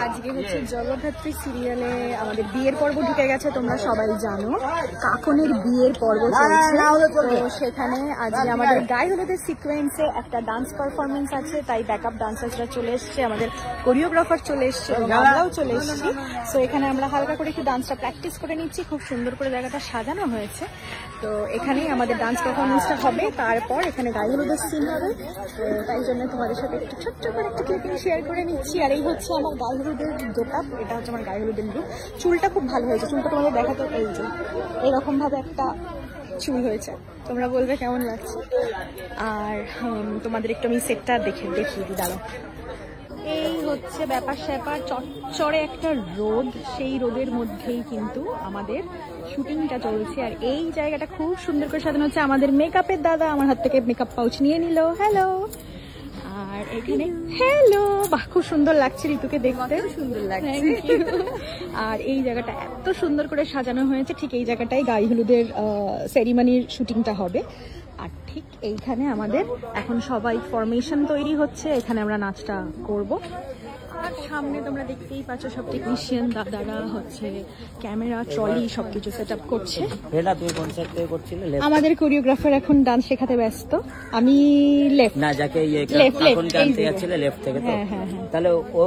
আজকে হচ্ছে জগদ্ধাত্রী সিরিয়ালে আমাদের বিয়ের পর্ব ঢুকে গেছে, তোমরা সবাই জানো কাকনের বিয়ের পর্ব চলছে। তো সেখানে আজকে আমাদের গায়ে হলুদের সিকোয়েন্সে একটা ডান্স পারফরমেন্স আছে, তাই ব্যাকআপ ডান্সার্সরা চলে এসছে, আমাদের কোরিওগ্রাফার চলে এসছে এবং আমরাও চলে এসেছি। তো এখানে আমরা হালকা করে একটু ডান্সটা প্র্যাকটিস করে নিচ্ছি, খুব সুন্দর করে জায়গাটা সাজানো হয়েছে। তো এখানেই আমাদের ডান্স পারফরমেন্সটা হবে, তারপর এখানে গায়ে হলুদের সিন হবে। তো তাই জন্য তোমাদের সাথে একটু ছোট্ট করে একটা ক্লিপিং শেয়ার করে নিচ্ছি। আর এই হচ্ছে আমার গায়ে হলুদের গেটআপ, এটা হচ্ছে আমার গায়ে হলুদের লুক। চুলটা খুব ভালো হয়েছে, চুলটা তোমাদের দেখাতে, এই যে এরকম ভাবে একটা চুল হয়েছে, তোমরা বলবে কেমন লাগছে। আর তোমাদের একটু আমি সেটটা দেখিয়ে দিই, দাঁড়াও। এই হচ্ছে ব্যাপার স্যাপার, চড়চড়ে একটা রোদ, সেই রোদের মধ্যেই কিন্তু আমাদের শুটিংটা চলছে। আর এই জায়গাটা খুব সুন্দর করে সাজানো হচ্ছে। আমাদের মেকআপের দাদা আমার হাত থেকে মেকআপ পাউচ নিয়ে নিল, হ্যালো। আর এখানে হ্যালো, বাহ খুব সুন্দর লাগছে ঋতুকে দেখতে, সুন্দর লাগছে। আর এই জায়গাটা এত সুন্দর করে সাজানো হয়েছে, ঠিক এই জায়গাটাই গায়ে হলুদের সেরিমনির শুটিংটা হবে। আর ঠিক এইখানে আমাদের এখন সবাই ফরমেশন তৈরি হচ্ছে, এখানে আমরা নাচটা করব। আর সামনে তোমরা দেখতেই পাচ্ছ সব টেকনিশিয়ান দাদারা হচ্ছে ক্যামেরা ট্রলি সবকিছু সেট আপ করছে। আমাদের কোরিওগ্রাফার এখন ডান্স শেখাতে ব্যস্ত, আমি লেফট না যাকে এখন জানতে যাচ্ছিল লেফট থেকে, তো তাহলে ও।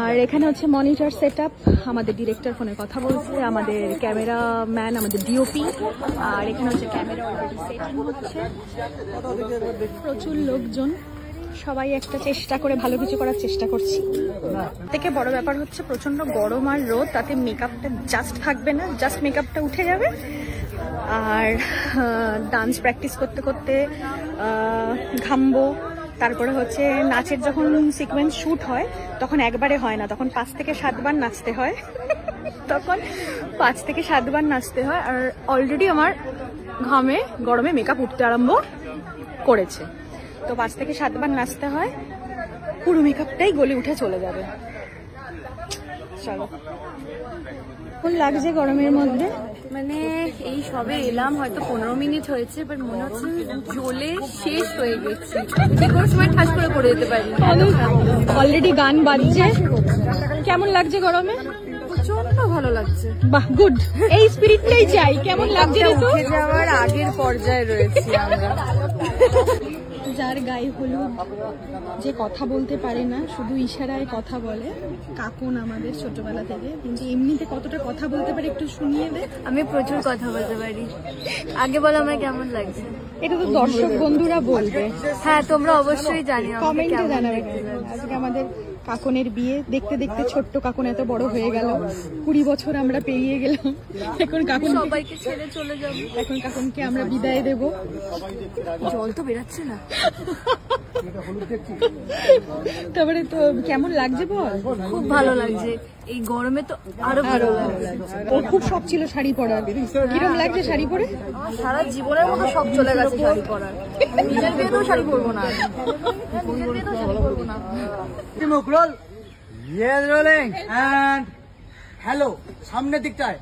আর এখানে হচ্ছে মনিটর সেট আপ, আমাদের ডিরেক্টর ফোনে কথা বলছে, আমাদের ক্যামেরাম্যান, আমাদের ডিওপি। আর এখানে হচ্ছে ক্যামেরা অলরেডি সেটিং হচ্ছে, প্রচুর লোকজন, সবাই একটা চেষ্টা করে ভালো কিছু করার চেষ্টা করছি। থেকে বড় ব্যাপার হচ্ছে প্রচন্ড গরম আর রোদ, তাতে মেকআপটা জাস্ট থাকবে না, জাস্ট মেকআপটা উঠে যাবে। আর ডান্স প্র্যাকটিস করতে করতে ঘামবো। তারপরে হচ্ছে নাচের যখন সিকোয়েন্স শুট হয় তখন একবারে হয় না, তখন 5 থেকে 7 বার নাচতে হয়। তখন 5 থেকে 7 বার নাচতে হয়। আর অলরেডি আমার ঘামে গরমে মেকআপ উঠতে আরম্ভ করেছে। তো 5 থেকে 7 বার নাচতে হয়, পুরো মেকআপটাই গলে উঠে চলে যাবে। চলো, কোন লাগছে গরমের মধ্যে? মানে এই সবে এলাম, হয়তো 15 মিনিট হয়েছে, বাট মনে হচ্ছে জ্বলে শেষ হয়ে গেছি, যে কোনো সময় ঠাস করে পড়ে যেতে পারি। অলরেডি গান বাজছে। কেমন লাগছে গরমে? প্রচন্ড ভালো লাগছে। বাহ, গুড, এই স্পিরিটটাই চাই। কেমন লাগছে ঋতু? উঠে যাওয়ার আগের পর্যায়ে রয়েছি আমরা। যার গায়ে হলুদ, যে কথা বলতে পারে না, শুধু ইশারায় কথা বলে, কাকন আমাদের ছোটবেলা থেকে, কিন্তু এমনিতে কতটা কথা বলতে পারে একটু শুনিয়ে দে। আমি প্রচুর কথা বলতে পারি। আগে বলো আমার কেমন লাগছে? এটা তো দর্শক বন্ধুরা বলবে। হ্যাঁ, তোমরা অবশ্যই জানিও, কমেন্টে জানাবে। আজকে আমাদের কাকনের বিয়ে, দেখতে দেখতে ছোট্ট কাকন এত বড় হয়ে গেল, 20 বছর আমরা পেরিয়ে গেলাম। এখন কাকন সবাইকে ছেড়ে চলে যাবো, এখন কাকনকে আমরা বিদায় দেব। জল তো বেরাচ্ছে না। তারপরে তো কেমন লাগছে বল? খুব ভালো লাগছে, এই গরমে তো আরো ভালো লাগছে। ও খুব শখ ছিল শাড়ি পরার, কিরকম লাগছে শাড়ি পরে? সারা জীবনের মতো শখ চলে গেছে শাড়ি পরার। নিজের বিয়েতেও শাড়ি পরবো না, হ্যালো, সামনের দিকটায়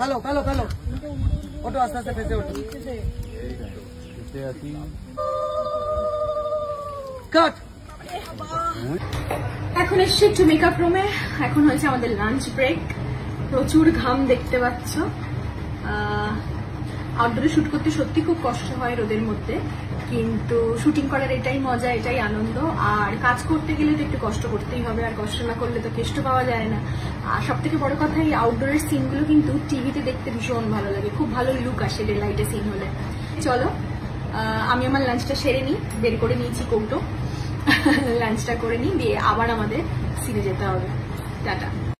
হ্যালো হ্যালো হ্যালো, ওটো আস্তে আস্তে ফেসে ওঠো। কাট। এখন এসছি একটু মেকআপ রুমে, এখন হয়েছে আমাদের লাঞ্চ ব্রেক। প্রচুর ঘাম দেখতে পাচ্ছ। আউটডোরে শুট করতে সত্যি খুব কষ্ট হয় রোদের মধ্যে, কিন্তু শুটিং করার এটাই মজা, এটাই আনন্দ। আর কাজ করতে গেলে তো একটু কষ্ট করতেই হবে, আর কষ্ট না করলে তো কেষ্ট পাওয়া যায় না। আর সব থেকে বড় কথা, এই আউটডোরের সিনগুলো কিন্তু টিভিতে দেখতে ভীষণ ভালো লাগে, খুব ভালো লুক আসে ডে লাইটে সিন হলে। চলো, আমি আমার লাঞ্চটা সেরে নিই, বের করে নিয়েছি কৌটো, লাঞ্চটা করে নিই, দিয়ে আবার আমাদের সিনে যেতে হবে। টাটা।